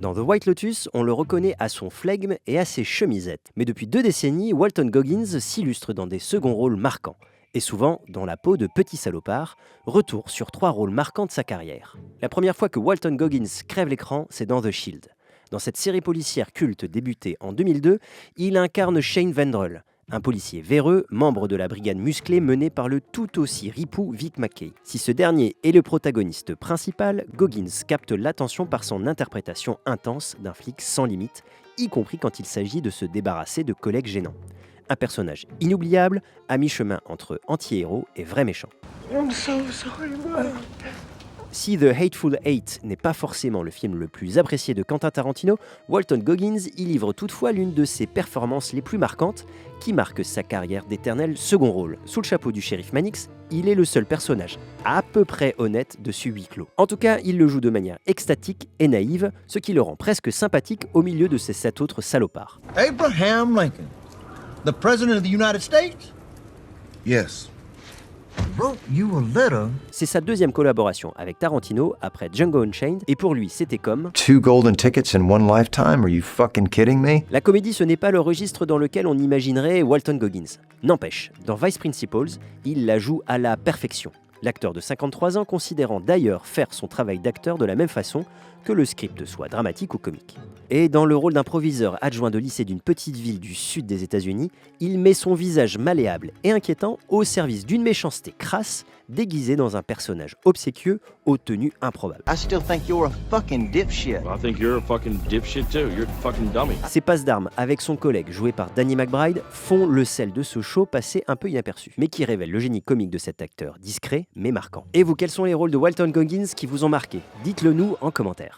Dans The White Lotus, on le reconnaît à son flegme et à ses chemisettes. Mais depuis 2 décennies, Walton Goggins s'illustre dans des seconds rôles marquants. Et souvent dans la peau de petit salopard, retour sur 3 rôles marquants de sa carrière. La première fois que Walton Goggins crève l'écran, c'est dans The Shield. Dans cette série policière culte débutée en 2002, il incarne Shane Vendrell, un policier véreux, membre de la brigade musclée menée par le tout aussi ripou Vic Mackey. Si ce dernier est le protagoniste principal, Goggins capte l'attention par son interprétation intense d'un flic sans limite, y compris quand il s'agit de se débarrasser de collègues gênants. Un personnage inoubliable, à mi-chemin entre anti-héros et vrai méchant. I'm so sorry, man. Si The Hateful Eight n'est pas forcément le film le plus apprécié de Quentin Tarantino, Walton Goggins y livre toutefois l'une de ses performances les plus marquantes, qui marque sa carrière d'éternel second rôle. Sous le chapeau du shérif Mannix, il est le seul personnage à peu près honnête de ce huis clos. En tout cas, il le joue de manière extatique et naïve, ce qui le rend presque sympathique au milieu de ces 7 autres salopards. Abraham Lincoln, the President of the United States? Yes. Wrote you a letter. C'est sa deuxième collaboration avec Tarantino après Django Unchained, et pour lui, c'était comme 2 golden tickets in one lifetime? Are you fucking kidding me? La comédie, ce n'est pas le registre dans lequel on imaginerait Walton Goggins. N'empêche, dans Vice Principals, il la joue à la perfection. L'acteur de 53 ans considérant d'ailleurs faire son travail d'acteur de la même façon que le script soit dramatique ou comique. Et dans le rôle d'un proviseur adjoint de lycée d'une petite ville du sud des États-Unis, il met son visage malléable et inquiétant au service d'une méchanceté crasse, déguisée dans un personnage obséquieux aux tenues improbables. I still think you're a fucking dipshit. I think you're a fucking dipshit too. You're a fucking dummy. Ses passes d'armes avec son collègue joué par Danny McBride font le sel de ce show passé un peu inaperçu, mais qui révèle le génie comique de cet acteur discret mais marquant. Et vous, quels sont les rôles de Walton Goggins qui vous ont marqué? Dites-le nous en commentaire.